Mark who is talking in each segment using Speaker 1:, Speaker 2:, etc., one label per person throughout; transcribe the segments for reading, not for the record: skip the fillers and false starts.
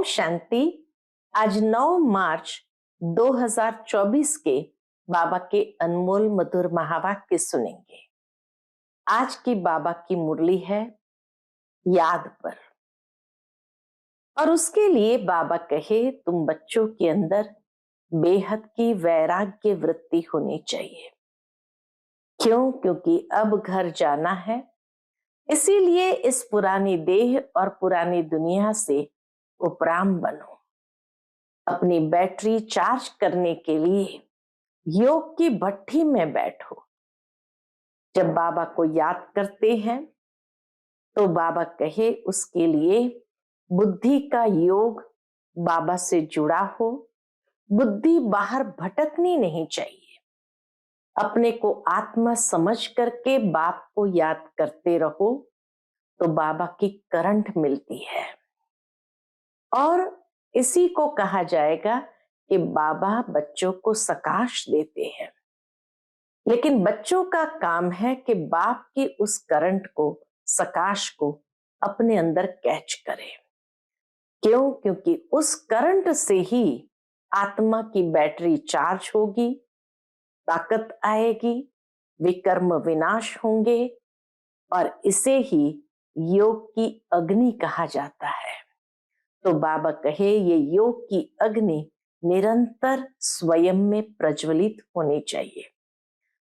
Speaker 1: शांति। आज 9 मार्च 2024 के बाबा के अनमोल मधुर महावाक्य सुनेंगे। आज की बाबा की मुरली है याद पर, और उसके लिए बाबा कहे तुम बच्चों के अंदर बेहद की वैराग्य वृत्ति होनी चाहिए। क्यों? क्योंकि अब घर जाना है, इसीलिए इस पुरानी देह और पुरानी दुनिया से उपराम बनो। अपनी बैटरी चार्ज करने के लिए योग की भट्ठी में बैठो। जब बाबा को याद करते हैं तो बाबा कहे उसके लिए बुद्धि का योग बाबा से जुड़ा हो। बुद्धि बाहर भटकनी नहीं चाहिए। अपने को आत्मा समझ करके बाप को याद करते रहो तो बाबा की करंट मिलती है, और इसी को कहा जाएगा कि बाबा बच्चों को सकाश देते हैं। लेकिन बच्चों का काम है कि बाप की उस करंट को, सकाश को अपने अंदर कैच करें। क्यों? क्योंकि उस करंट से ही आत्मा की बैटरी चार्ज होगी, ताकत आएगी, विकर्म विनाश होंगे, और इसे ही योग की अग्नि कहा जाता है। तो बाबा कहे ये योग की अग्नि निरंतर स्वयं में प्रज्वलित होनी चाहिए।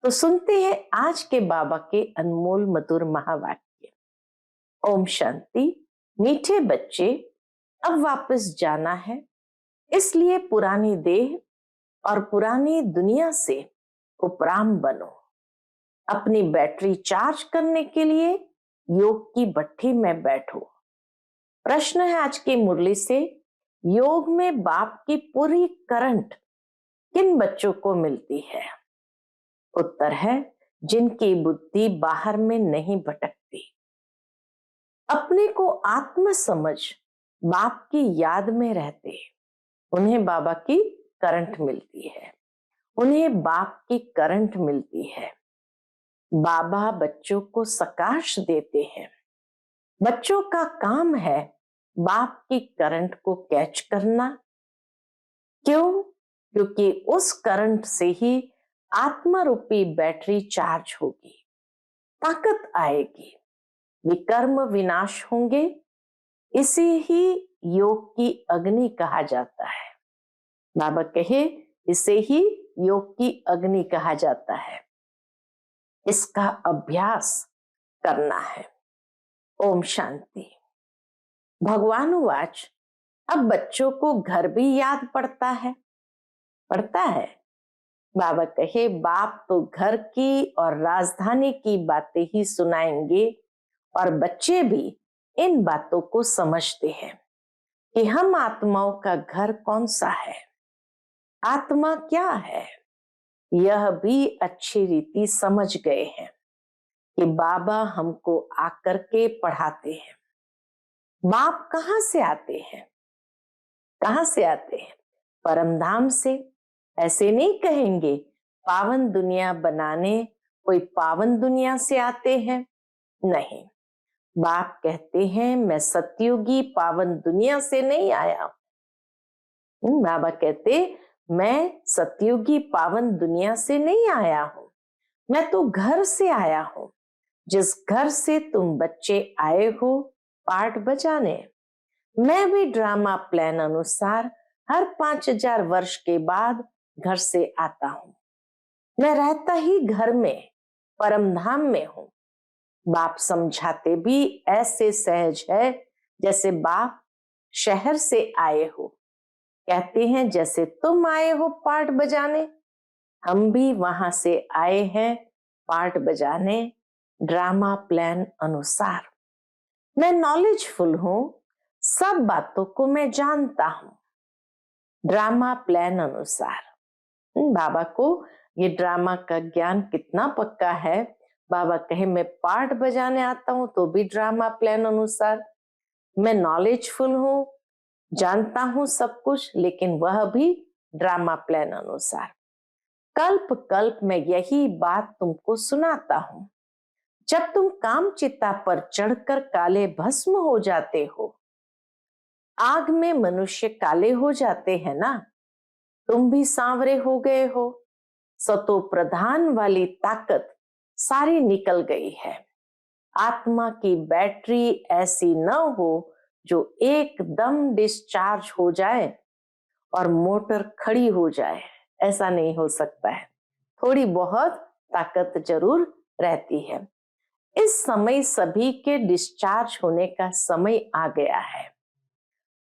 Speaker 1: तो सुनते हैं आज के बाबा के अनमोल मधुर महावाक्य। ओम शांति। मीठे बच्चे, अब वापस जाना है, इसलिए पुरानी देह और पुरानी दुनिया से उपराम बनो। अपनी बैटरी चार्ज करने के लिए योग की भट्ठी में बैठो। प्रश्न है आज की मुरली से, योग में बाप की पूरी करंट किन बच्चों को मिलती है? उत्तर है जिनकी बुद्धि बाहर में नहीं भटकती, अपने को आत्म समझ बाप की याद में रहते, उन्हें बाबा की करंट मिलती है। उन्हें बाप की करंट मिलती है। बाबा बच्चों को सकाश देते हैं। बच्चों का काम है बाप की करंट को कैच करना। क्यों? क्योंकि उस करंट से ही आत्मा रूपी बैटरी चार्ज होगी, ताकत आएगी, विकर्म विनाश होंगे। इसे ही योग की अग्नि कहा जाता है। बाबा कहे इसे ही योग की अग्नि कहा जाता है। इसका अभ्यास करना है। ओम शांति। भगवान वाच, अब बच्चों को घर भी याद पड़ता है। बाबा कहे बाप तो घर की और राजधानी की बातें ही सुनाएंगे, और बच्चे भी इन बातों को समझते हैं कि हम आत्माओं का घर कौन सा है, आत्मा क्या है। यह भी अच्छी रीति समझ गए हैं कि बाबा हमको आकर के पढ़ाते हैं। बाप कहाँ से आते हैं? कहाँ से आते हैं? परमधाम से। ऐसे नहीं कहेंगे पावन दुनिया बनाने कोई पावन दुनिया से आते हैं, नहीं। बाप कहते हैं मैं सतयुगी पावन दुनिया से नहीं आया हूं। बाबा कहते मैं सतयुगी पावन दुनिया से नहीं आया हूं, मैं तो घर से आया हूं, जिस घर से तुम बच्चे आए हो पाठ बजाने। मैं भी ड्रामा प्लान अनुसार हर 5000 वर्ष के बाद घर से आता हूं। मैं रहता ही घर में, परमधाम में हूं। बाप समझाते भी ऐसे सहज है जैसे बाप शहर से आए हो। कहते हैं जैसे तुम आए हो पाठ बजाने, हम भी वहां से आए हैं पाठ बजाने, ड्रामा प्लान अनुसार। मैं नॉलेजफुल हूं, सब बातों को मैं जानता हूं, ड्रामा प्लान अनुसार। बाबा को ये ड्रामा का ज्ञान कितना पक्का है। बाबा कहे मैं पाठ बजाने आता हूं तो भी ड्रामा प्लान अनुसार। मैं नॉलेजफुल हूं, जानता हूं सब कुछ, लेकिन वह भी ड्रामा प्लान अनुसार। कल्प कल्प में यही बात तुमको सुनाता हूं। जब तुम काम चिता पर चढ़कर काले भस्म हो जाते हो, आग में मनुष्य काले हो जाते हैं ना, तुम भी सांवरे हो गए हो। सतो प्रधान वाली ताकत सारी निकल गई है। आत्मा की बैटरी ऐसी न हो जो एकदम डिस्चार्ज हो जाए और मोटर खड़ी हो जाए, ऐसा नहीं हो सकता है। थोड़ी बहुत ताकत जरूर रहती है। इस समय सभी के डिस्चार्ज होने का समय आ गया है।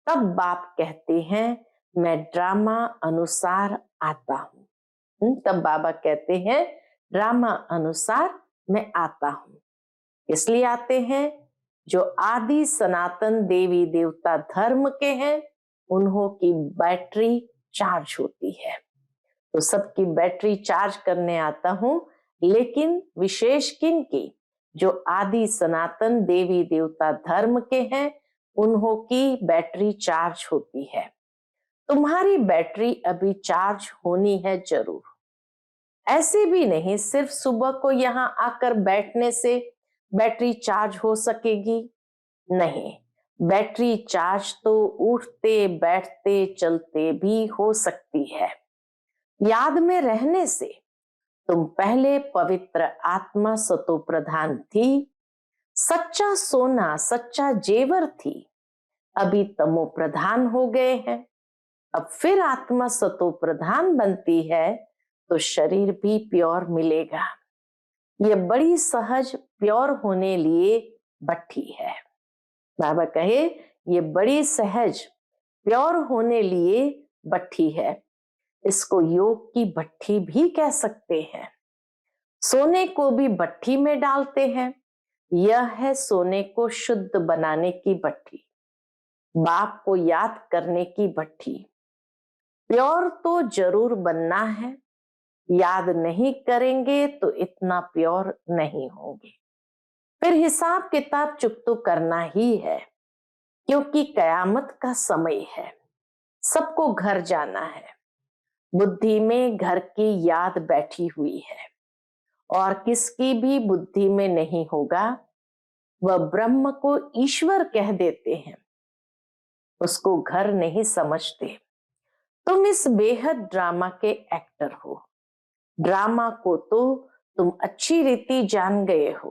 Speaker 1: तब बाप कहते हैं मैं ड्रामा अनुसार आता हूं। तब बाबा कहते हैं ड्रामा अनुसार मैं आता हूं। इसलिए आते हैं जो आदि सनातन देवी देवता धर्म के हैं, उन्हों की बैटरी चार्ज होती है। तो सबकी बैटरी चार्ज करने आता हूं, लेकिन विशेष किन की? जो आदि सनातन देवी देवता धर्म के हैं, उन्हों की बैटरी चार्ज होती है। तुम्हारी बैटरी अभी चार्ज होनी है जरूर। ऐसे भी नहीं सिर्फ सुबह को यहाँ आकर बैठने से बैटरी चार्ज हो सकेगी, नहीं। बैटरी चार्ज तो उठते बैठते चलते भी हो सकती है। याद में रहने से तुम पहले पवित्र आत्मा सतो प्रधान थी, सच्चा सोना सच्चा जेवर थी, अभी तमो प्रधान हो गए हैं। अब फिर आत्मा सतो प्रधान बनती है तो शरीर भी प्योर मिलेगा। ये बड़ी सहज प्योर होने लिए भट्ठी है। बाबा कहे ये बड़ी सहज प्योर होने लिए भट्ठी है। इसको योग की भट्ठी भी कह सकते हैं। सोने को भी भट्ठी में डालते हैं। यह है सोने को शुद्ध बनाने की भट्ठी, बाप को याद करने की भट्ठी। प्योर तो जरूर बनना है, याद नहीं करेंगे तो इतना प्योर नहीं होंगे। फिर हिसाब किताब चुप तो करना ही है, क्योंकि कयामत का समय है। सबको घर जाना है। बुद्धि में घर की याद बैठी हुई है और किसकी भी बुद्धि में नहीं होगा। वह ब्रह्म को ईश्वर कह देते हैं, उसको घर नहीं समझते। तुम इस बेहद ड्रामा के एक्टर हो। ड्रामा को तो तुम अच्छी रीति जान गए हो।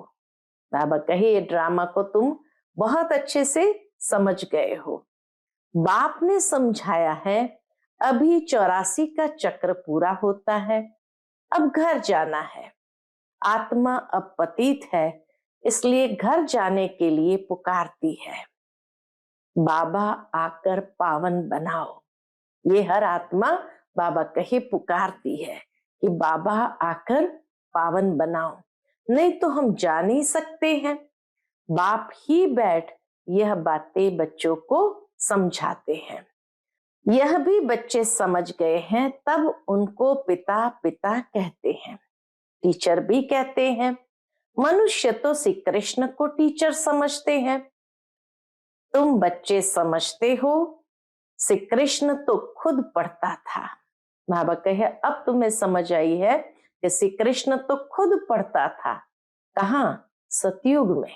Speaker 1: बाबा कहे ये ड्रामा को तुम बहुत अच्छे से समझ गए हो। बाप ने समझाया है अभी 84 का चक्र पूरा होता है, अब घर जाना है। आत्मा अब पतित है, इसलिए घर जाने के लिए पुकारती है। बाबा आकर पावन बनाओ। ये हर आत्मा बाबा कहे पुकारती है कि बाबा आकर पावन बनाओ, नहीं तो हम जा नहीं सकते हैं। बाप ही बैठ यह बातें बच्चों को समझाते हैं। यह भी बच्चे समझ गए हैं, तब उनको पिता पिता कहते हैं, टीचर भी कहते हैं। मनुष्य तो श्री कृष्ण को टीचर समझते हैं। तुम बच्चे समझते हो श्री कृष्ण तो खुद पढ़ता था। बाबा कहे अब तुम्हें समझ आई है कि श्री कृष्ण तो खुद पढ़ता था। कहाँ? सतयुग में।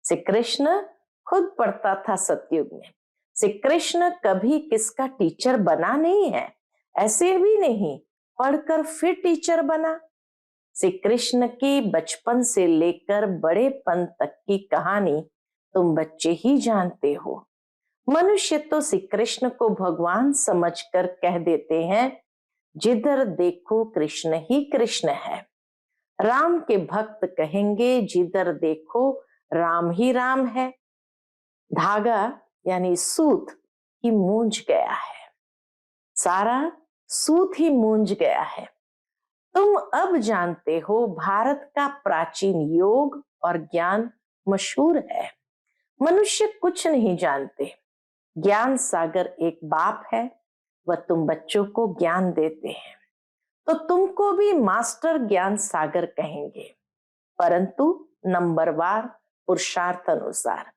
Speaker 1: श्री कृष्ण खुद पढ़ता था सतयुग में। श्री कृष्ण कभी किसका टीचर बना नहीं है, ऐसे भी नहीं पढ़कर फिर टीचर बना। श्री कृष्ण की बचपन से लेकर बड़ेपन तक की कहानी तुम बच्चे ही जानते हो। मनुष्य तो श्री कृष्ण को भगवान समझकर कह देते हैं, जिधर देखो कृष्ण ही कृष्ण है। राम के भक्त कहेंगे जिधर देखो राम ही राम है। धागा यानी सूत ही मूंझ गया है, सारा सूत ही मूंझ गया है। तुम अब जानते हो भारत का प्राचीन योग और ज्ञान मशहूर है। मनुष्य कुछ नहीं जानते। ज्ञान सागर एक बाप है, वह तुम बच्चों को ज्ञान देते हैं, तो तुमको भी मास्टर ज्ञान सागर कहेंगे, परंतु नंबरवार पुरुषार्थ अनुसार।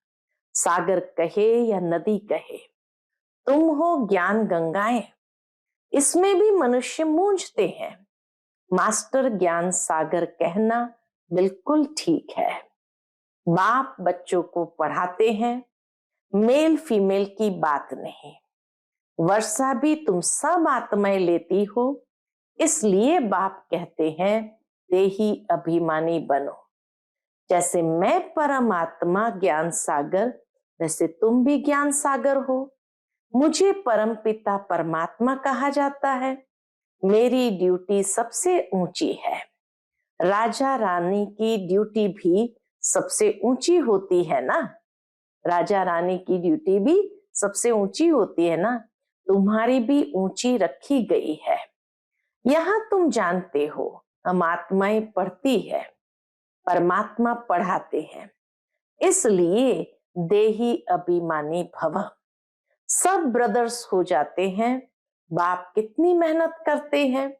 Speaker 1: सागर कहे या नदी कहे, तुम हो ज्ञान गंगाएं। इसमें भी मनुष्य मूंझते हैं। मास्टर ज्ञान सागर कहना बिल्कुल ठीक है। बाप बच्चों को पढ़ाते हैं, मेल फीमेल की बात नहीं। वर्षा भी तुम सब आत्माएं लेती हो, इसलिए बाप कहते हैं देही अभिमानी बनो। जैसे मैं परमात्मा ज्ञान सागर, वैसे तुम भी ज्ञान सागर हो। मुझे परम पिता परमात्मा कहा जाता है। मेरी ड्यूटी सबसे ऊंची है। राजा रानी की ड्यूटी भी सबसे ऊंची होती है ना। राजा रानी की ड्यूटी भी सबसे ऊंची होती है ना। तुम्हारी भी ऊंची रखी गई है। यहाँ तुम जानते हो हम आत्माएं पढ़ती है, परमात्मा पढ़ाते हैं, इसलिए देही अभिमानी भव। सब ब्रदर्स हो जाते हैं। बाप कितनी मेहनत करते हैं।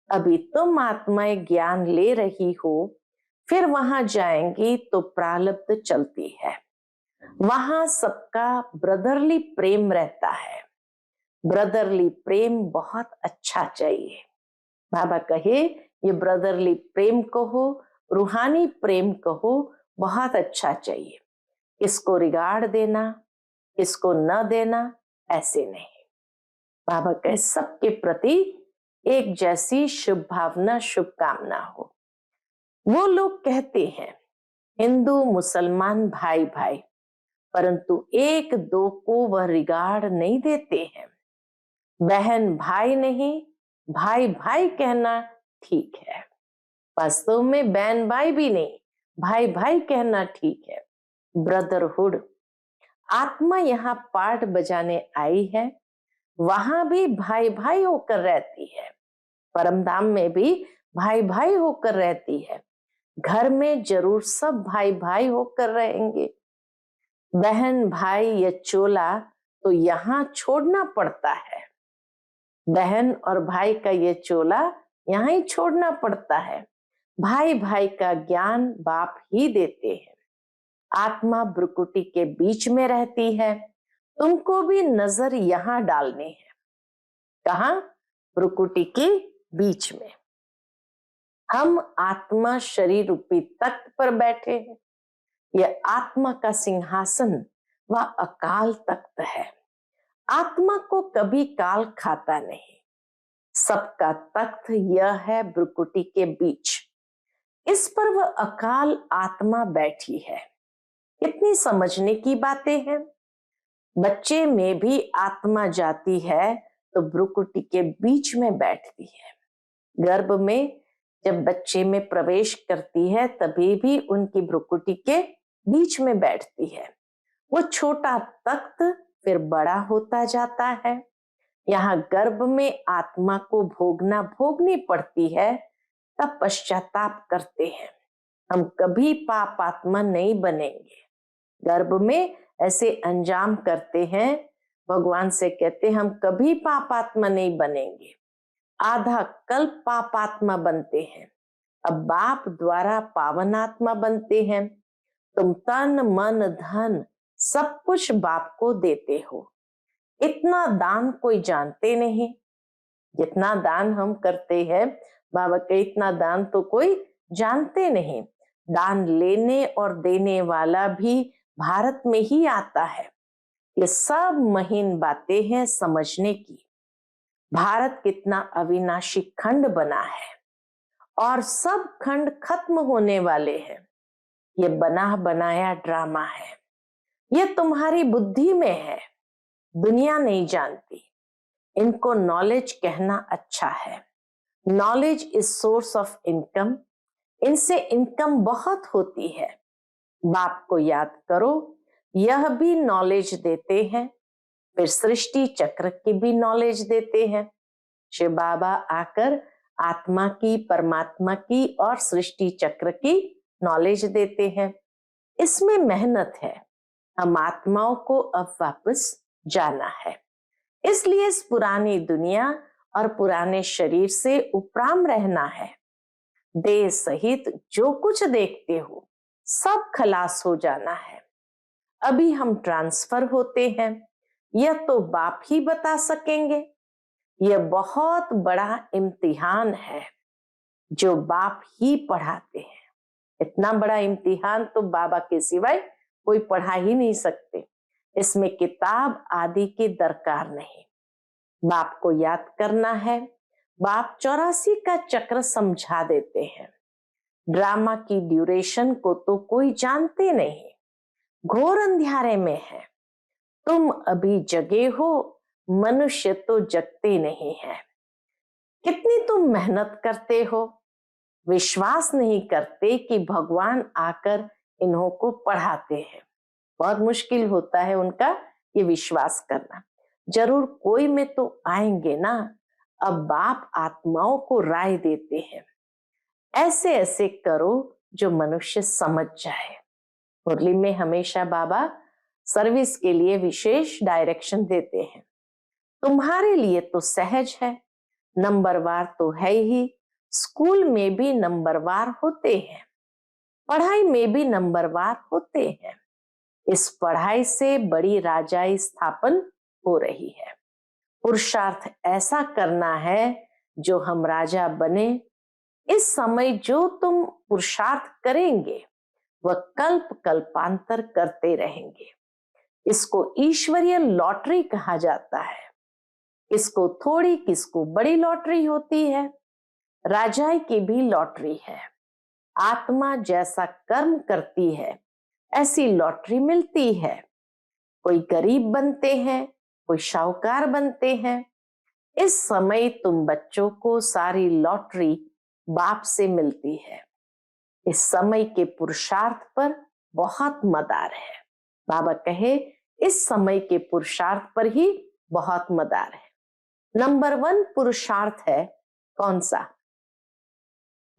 Speaker 1: अभी तुम आत्माएं ज्ञान ले रही हो, फिर वहां जाएंगी तो प्रारब्ध चलती है। वहां सबका ब्रदरली प्रेम रहता है। ब्रदरली प्रेम बहुत अच्छा चाहिए। बाबा कहे ये ब्रदरली प्रेम कहो, रूहानी प्रेम कहो, बहुत अच्छा चाहिए। किसको रिगार्ड देना, किसको न देना, ऐसे नहीं। बाबा कहे सबके प्रति एक जैसी शुभ भावना, शुभकामना हो। वो लोग कहते हैं हिंदू मुसलमान भाई भाई, परंतु एक दो को वह रिगार्ड नहीं देते हैं। बहन भाई नहीं, भाई भाई कहना ठीक है। वास्तव में बहन भाई भी नहीं, भाई भाई कहना ठीक है। ब्रदरहुड। आत्मा यहाँ पार्ट बजाने आई है, वहां भी भाई भाई होकर रहती है। परमधाम में भी भाई भाई होकर रहती है। घर में जरूर सब भाई भाई होकर रहेंगे। बहन भाई या चोला तो यहाँ छोड़ना पड़ता है। बहन और भाई का ये चोला यहाँ ही छोड़ना पड़ता है। भाई भाई का ज्ञान बाप ही देते हैं। आत्मा ब्रुकुटी के बीच में रहती है। तुमको भी नजर यहाँ डालनी है। कहा? ब्रुकुटी के बीच में। हम आत्मा शरीर रूपी तख्त पर बैठे हैं। यह आत्मा का सिंहासन व अकाल तख्त है। आत्मा को कभी काल खाता नहीं। सबका तख्त यह है ब्रुकुटी के बीच। इस पर वह अकाल आत्मा बैठी है। कितनी समझने की बातें हैं। बच्चे में भी आत्मा जाती है तो ब्रुकुटी के बीच में बैठती है। गर्भ में जब बच्चे में प्रवेश करती है तभी भी उनकी भ्रुकुटी के बीच में बैठती है। वो छोटा तख्त फिर बड़ा होता जाता है। यहाँ गर्भ में आत्मा को भोगनी पड़ती है, तब पश्चाताप करते हैं। हम कभी पाप आत्मा नहीं बनेंगे। गर्भ में ऐसे अंजाम करते हैं, भगवान से कहते हम कभी पाप आत्मा नहीं बनेंगे। आधा कल्प पापात्मा बनते हैं, अब बाप द्वारा पावन आत्मा बनते हैं। तुम तन मन धन सब कुछ बाप को देते हो। इतना दान कोई जानते नहीं। जितना दान हम करते हैं, बाबा के इतना दान तो कोई जानते नहीं। दान लेने और देने वाला भी भारत में ही आता है। ये सब महीन बातें हैं समझने की। भारत कितना अविनाशी खंड बना है और सब खंड खत्म होने वाले हैं। ये बना बनाया ड्रामा है। ये तुम्हारी बुद्धि में है, दुनिया नहीं जानती। इनको नॉलेज कहना अच्छा है। Knowledge is source of income. इनसे इनकम बहुत होती है। बाप को याद करो, यह भी नॉलेज देते हैं। फिर सृष्टि चक्र की भी नॉलेज देते हैं। शिव बाबा आकर आत्मा की, परमात्मा की और सृष्टि चक्र की नॉलेज देते हैं। इसमें मेहनत है। हम आत्माओं को अब वापस जाना है, इसलिए इस पुरानी दुनिया और पुराने शरीर से उपराम रहना है। देह सहित जो कुछ देखते हो सब खलास हो जाना है। अभी हम ट्रांसफर होते हैं, यह तो बाप ही बता सकेंगे। यह बहुत बड़ा इम्तिहान है जो बाप ही पढ़ाते हैं। इतना बड़ा इम्तिहान तो बाबा के सिवाय कोई पढ़ा ही नहीं सकते। इसमें किताब आदि की दरकार नहीं। बाप को याद करना है। बाप 84 का चक्र समझा देते हैं। ड्रामा की ड्यूरेशन को तो कोई जानते नहीं, घोर अंधियारे में है। तुम अभी जगे हो, मनुष्य तो जगते नहीं है। कितनी तुम मेहनत करते हो, विश्वास नहीं करते कि भगवान आकर इन्हों को पढ़ाते हैं। बहुत मुश्किल होता है उनका ये विश्वास करना। जरूर कोई में तो आएंगे ना। अब बाप आत्माओं को राय देते हैं, ऐसे ऐसे करो जो मनुष्य समझ जाए। मुरली में हमेशा बाबा सर्विस के लिए विशेष डायरेक्शन देते हैं। तुम्हारे लिए तो सहज है, नंबरवार तो है ही। स्कूल में भी नंबरवार होते हैं, पढ़ाई में भी नंबरवार होते हैं। इस पढ़ाई से बड़ी राजाई स्थापन हो रही है। पुरुषार्थ ऐसा करना है जो हम राजा बने। इस समय जो तुम पुरुषार्थ करेंगे वह कल्प कल्पांतर करते रहेंगे। इसको ईश्वरीय लॉटरी कहा जाता है। इसको थोड़ी किसको बड़ी लॉटरी होती है, राजाई की भी लॉटरी है। आत्मा जैसा कर्म करती है ऐसी लॉटरी मिलती है। कोई गरीब बनते हैं, कोई शाहूकार बनते हैं। इस समय तुम बच्चों को सारी लॉटरी बाप से मिलती है। इस समय के पुरुषार्थ पर बहुत मदार है। बाबा कहे इस समय के पुरुषार्थ पर ही बहुत मदार है। नंबर 1 पुरुषार्थ है कौन सा?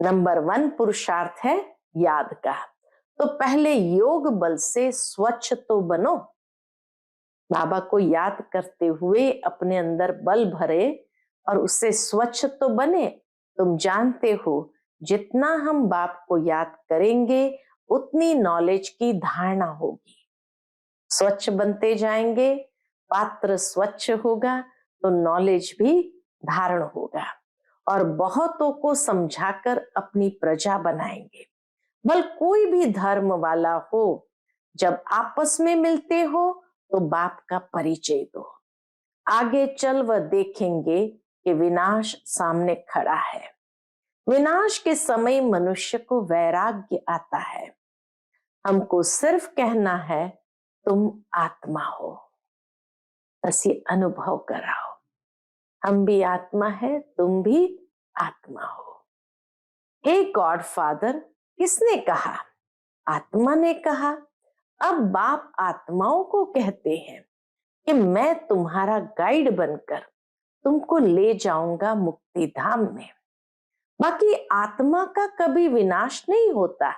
Speaker 1: नंबर 1 पुरुषार्थ है याद का। तो पहले योग बल से स्वच्छ तो बनो। बाबा को याद करते हुए अपने अंदर बल भरे और उससे स्वच्छ तो बने। तुम जानते हो जितना हम बाप को याद करेंगे उतनी नॉलेज की धारणा होगी। स्वच्छ बनते जाएंगे, पात्र स्वच्छ होगा तो नॉलेज भी धारण होगा और बहुतों को समझाकर अपनी प्रजा बनाएंगे। बल कोई भी धर्म वाला हो, जब आपस में मिलते हो तो बाप का परिचय दो। आगे चल वह देखेंगे कि विनाश सामने खड़ा है। विनाश के समय मनुष्य को वैराग्य आता है। हमको सिर्फ कहना है तुम आत्मा हो, बस ये अनुभव कराओ। हम भी आत्मा है, तुम भी आत्मा हो। हे गॉड फादर किसने कहा? आत्मा ने कहा। अब बाप आत्माओं को कहते हैं कि मैं तुम्हारा गाइड बनकर तुमको ले जाऊंगा मुक्ति धाम में। बाकी आत्मा का कभी विनाश नहीं होता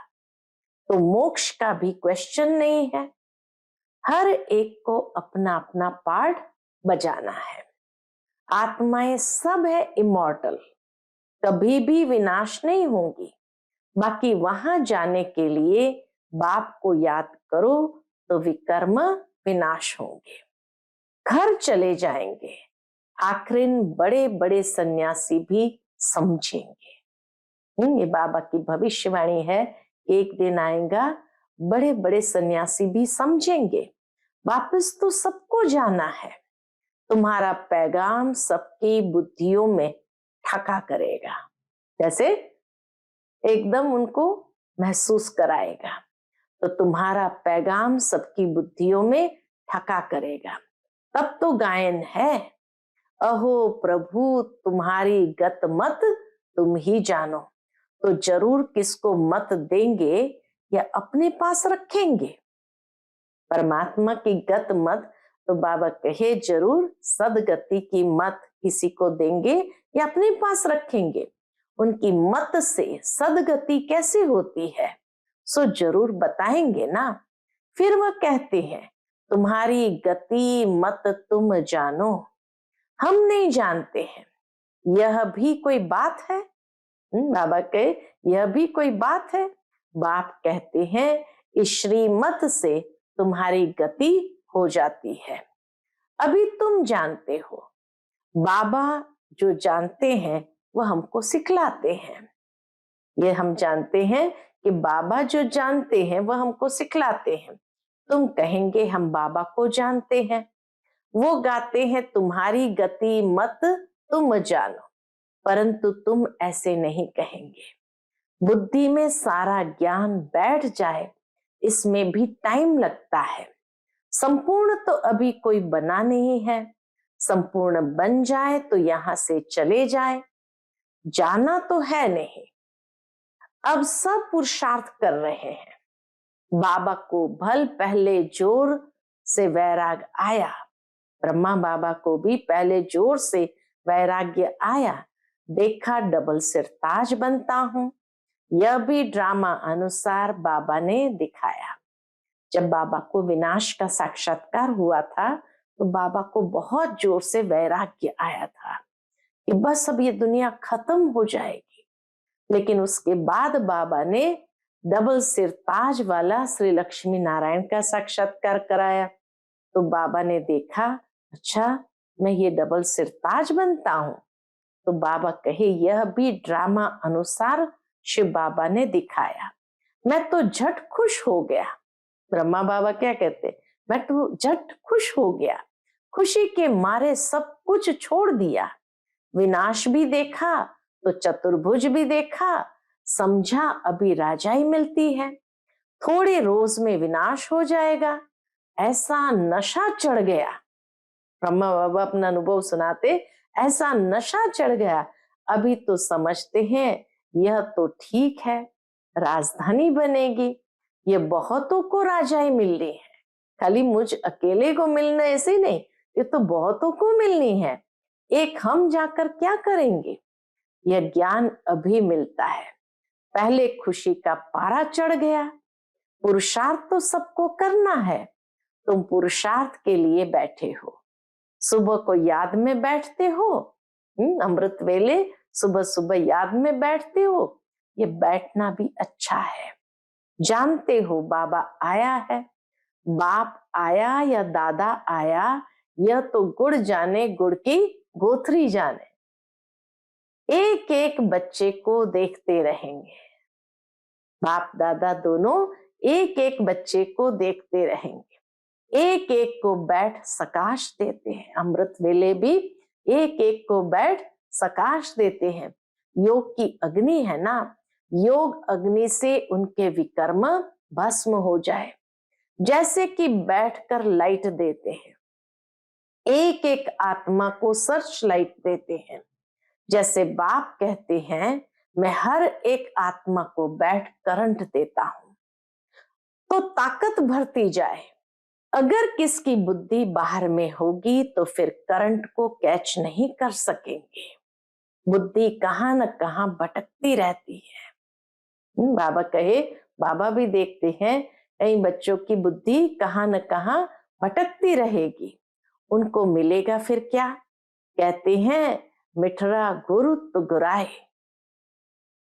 Speaker 1: तो मोक्ष का भी क्वेश्चन नहीं है। हर एक को अपना अपना पार्ट बजाना है। आत्माएं सब है इमॉर्टल, कभी भी विनाश नहीं होंगी। बाकी वहां जाने के लिए बाप को याद करो तो विकर्म विनाश होंगे, घर चले जाएंगे। आखिर बड़े बड़े सन्यासी भी समझेंगे। ये बाबा की भविष्यवाणी है, एक दिन आएगा बड़े बड़े सन्यासी भी समझेंगे। वापस तो सबको जाना है। तुम्हारा पैगाम सबकी बुद्धियों में ठका करेगा, जैसे एकदम उनको महसूस कराएगा। तो तुम्हारा पैगाम सबकी बुद्धियों में ठका करेगा। तब तो गायन है, अहो प्रभु तुम्हारी गत मत तुम ही जानो। तो जरूर किसको मत देंगे या अपने पास रखेंगे। परमात्मा की गत मत तो बाबा कहे जरूर सदगति की मत किसी को देंगे या अपने पास रखेंगे। उनकी मत से सदगति कैसे होती है सो जरूर बताएंगे ना। फिर वह कहते हैं तुम्हारी गति मत तुम जानो। हम नहीं जानते हैं, यह भी कोई बात है? बाबा कहे यह भी कोई बात है? बाप कहते हैं इस श्रीमत से तुम्हारी गति हो जाती है। अभी तुम जानते हो, बाबा जो जानते हैं वह हमको सिखलाते हैं। ये हम जानते हैं कि बाबा जो जानते हैं वह हमको सिखलाते हैं। तुम कहेंगे हम बाबा को जानते हैं। वो गाते हैं तुम्हारी गति मत तुम जानो, परंतु तुम ऐसे नहीं कहेंगे। बुद्धि में सारा ज्ञान बैठ जाए, इसमें भी टाइम लगता है। संपूर्ण तो अभी कोई बना नहीं है, संपूर्ण बन जाए तो यहां से चले जाए, जाना तो है नहीं। अब सब पुरुषार्थ कर रहे हैं। बाबा को भल पहले जोर से वैराग आया, ब्रह्मा बाबा को भी पहले जोर से वैराग्य आया। देखा डबल सिर ताज बनता हूं, यह भी ड्रामा अनुसार बाबा ने दिखाया। जब बाबा को विनाश का साक्षात्कार हुआ था तो बाबा को बहुत जोर से वैराग्य आया था कि बस अब ये दुनिया खत्म हो जाएगी। लेकिन उसके बाद बाबा ने डबल सिर ताज वाला श्री लक्ष्मी नारायण का साक्षात्कार कराया। तो बाबा ने देखा, अच्छा मैं ये डबल सिर ताज बनता हूं। तो बाबा कहे यह भी ड्रामा अनुसार शिव बाबा ने दिखाया। मैं तो झट खुश हो गया। ब्रह्मा बाबा क्या कहते, मैं तो झट खुश हो गया, खुशी के मारे सब कुछ छोड़ दिया। विनाश भी देखा तो चतुर्भुज भी देखा, समझा अभी राजाई मिलती है, थोड़े रोज में विनाश हो जाएगा, ऐसा नशा चढ़ गया। ब्रह्मा बाबा अपना अनुभव सुनाते, ऐसा नशा चढ़ गया। अभी तो समझते हैं यह तो ठीक है, राजधानी बनेगी, ये बहुतों को राजाई मिल रही है, खाली मुझ अकेले को मिलना ऐसे नहीं, ये तो बहुतों को मिलनी है, एक हम जाकर क्या करेंगे। यह ज्ञान अभी मिलता है। पहले खुशी का पारा चढ़ गया। पुरुषार्थ तो सबको करना है, तुम पुरुषार्थ के लिए बैठे हो, सुबह को याद में बैठते हो, अमृत वेले सुबह सुबह याद में बैठते हो, ये बैठना भी अच्छा है। जानते हो बाबा आया है, बाप आया या दादा आया, यह तो गुड़ जाने गुड़ की गोथरी जाने। एक एक बच्चे को देखते रहेंगे, बाप दादा दोनों एक एक बच्चे को देखते रहेंगे, एक एक को बैठ सकाश देते हैं। अमृत वेले भी एक एक को बैठ सकाश देते हैं। योग की अग्नि है ना, योग अग्नि से उनके विकर्म भस्म हो जाए, जैसे कि बैठकर लाइट देते हैं, एक एक आत्मा को सर्च लाइट देते हैं। जैसे बाप कहते हैं मैं हर एक आत्मा को बैठ करंट देता हूं तो ताकत भरती जाए। अगर किसकी बुद्धि बाहर में होगी तो फिर करंट को कैच नहीं कर सकेंगे, बुद्धि कहां न कहां भटकती रहती है। बाबा कहे, बाबा भी देखते हैं कई बच्चों की बुद्धि कहां न कहां भटकती रहेगी, उनको मिलेगा फिर क्या। कहते हैं मिठरा गुरु तो गुराए,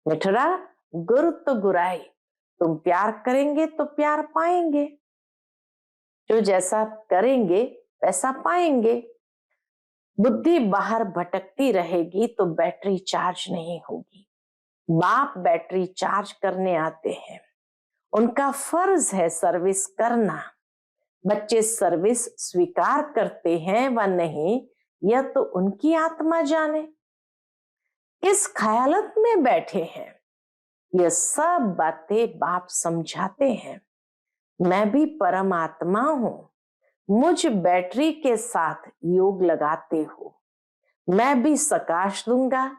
Speaker 1: मिठरा गुरु तो गुराए, तुम प्यार करेंगे तो प्यार पाएंगे, जो जैसा करेंगे वैसा पाएंगे। बुद्धि बाहर भटकती रहेगी तो बैटरी चार्ज नहीं होगी। बाप बैटरी चार्ज करने आते हैं, उनका फर्ज है सर्विस करना। बच्चे सर्विस स्वीकार करते हैं व नहीं, यह तो उनकी आत्मा जाने। इस ख्यालत में बैठे हैं, यह सब बातें बाप समझाते हैं। मैं भी परमात्मा हूं, मुझ बैटरी के साथ योग लगाते हो, मैं भी सकाश दूंगा,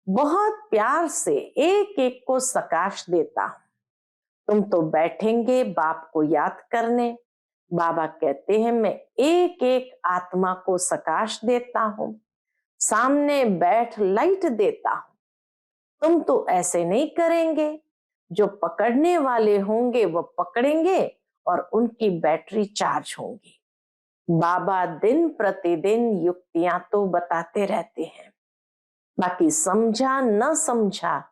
Speaker 1: बहुत प्यार से एक एक को सकाश देता हूं। तुम तो बैठेंगे बाप को याद करने। बाबा कहते हैं मैं एक एक आत्मा को सकाश देता हूं, सामने बैठ लाइट देता हूं। तुम तो ऐसे नहीं करेंगे, जो पकड़ने वाले होंगे वो पकड़ेंगे और उनकी बैटरी चार्ज होगी। बाबा दिन प्रतिदिन युक्तियां तो बताते रहते हैं, बाकी समझा न समझा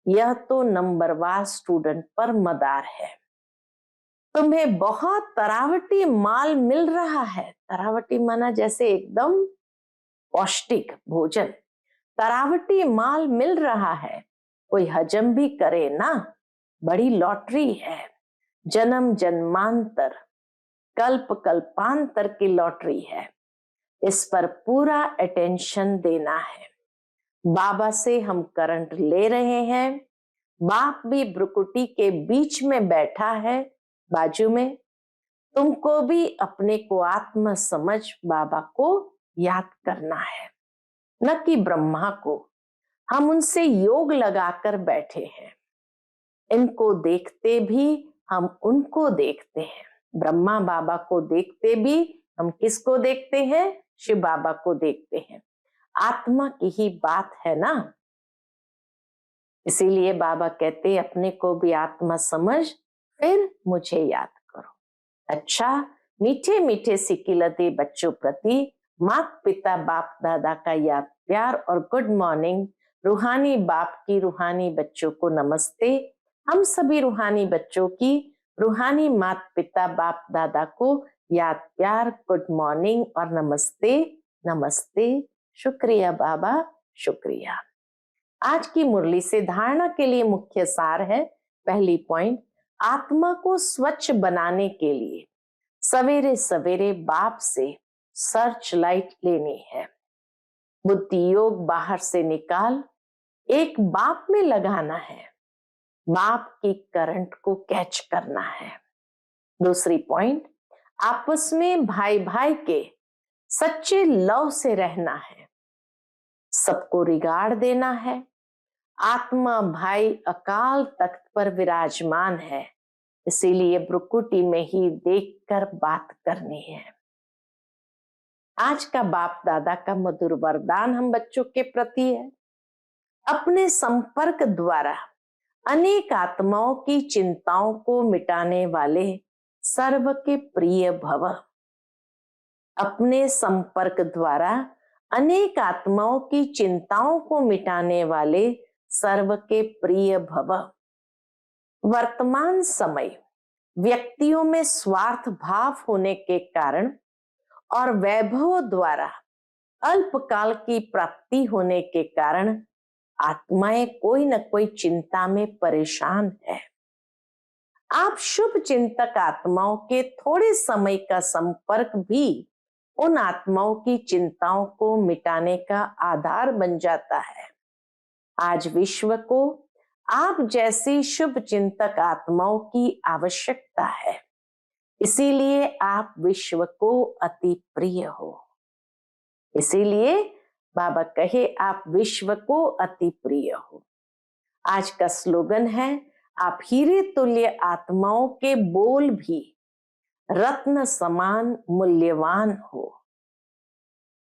Speaker 1: यह तो नंबरवार स्टूडेंट पर मदार है। तुम्हें बहुत तरावटी माल मिल रहा है, तरावटी माना जैसे एकदम पौष्टिक भोजन, तरावटी माल मिल रहा है, कोई हजम भी करे ना, बड़ी लॉटरी है। जन्म जन्मांतर कल्प कल्पांतर की लॉटरी है, इस पर पूरा अटेंशन देना है। बाबा से हम करंट ले रहे हैं। बाप भी भ्रुकुटी के बीच में बैठा है, बाजू में। तुमको भी अपने को आत्मा समझ बाबा को याद करना है, न कि ब्रह्मा को। हम उनसे योग लगाकर बैठे हैं। इनको देखते भी हम उनको देखते हैं। ब्रह्मा बाबा को देखते भी हम किसको देखते हैं? शिव बाबा को देखते हैं। आत्मा की ही बात है ना। इसीलिए बाबा कहते अपने को भी आत्मा समझ, फिर मुझे याद करो। अच्छा, मीठे मीठे सिकिलते बच्चों प्रति माता पिता बाप दादा का याद प्यार और गुड मॉर्निंग। रूहानी बाप की रूहानी बच्चों को नमस्ते। हम सभी रूहानी बच्चों की रूहानी माता पिता बाप दादा को याद प्यार, गुड मॉर्निंग और नमस्ते। नमस्ते। शुक्रिया बाबा, शुक्रिया। आज की मुरली से धारणा के लिए मुख्य सार है। पहली पॉइंट, आत्मा को स्वच्छ बनाने के लिए सवेरे सवेरे बाप से सर्च लाइट लेनी है। बुद्धि योग बाहर से निकाल एक बाप में लगाना है। बाप की करंट को कैच करना है। दूसरी पॉइंट, आपस में भाई भाई के सच्चे लव से रहना है। सबको रिगार्ड देना है। आत्मा भाई अकाल तख्त पर विराजमान है, इसीलिए भ्रुकुटी में ही देखकर बात करनी है। आज का बाप दादा का मधुर वरदान हम बच्चों के प्रति है। अपने संपर्क द्वारा अनेक आत्माओं की चिंताओं को मिटाने वाले सर्व के प्रिय भव। अपने संपर्क द्वारा अनेक आत्माओं की चिंताओं को मिटाने वाले सर्व के प्रिय भव। वर्तमान समय व्यक्तियों में स्वार्थ भाव होने के कारण और वैभव द्वारा अल्पकाल की प्राप्ति होने के कारण आत्माएं कोई न कोई चिंता में परेशान है। आप शुभ चिंतक आत्माओं के थोड़े समय का संपर्क भी उन आत्माओं की चिंताओं को मिटाने का आधार बन जाता है। आज विश्व को आप जैसी शुभ चिंतक आत्माओं की आवश्यकता है, इसीलिए आप विश्व को अति प्रिय हो। इसीलिए बाबा कहे आप विश्व को अति प्रिय हो। आज का स्लोगन है, आप हीरे तुल्य आत्माओं के बोल भी रत्न समान मूल्यवान हो।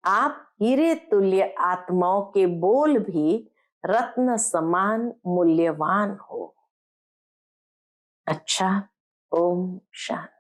Speaker 1: आप हीरे तुल्य आत्माओं के बोल भी रत्न समान मूल्यवान हो। अच्छा, ओम शांति।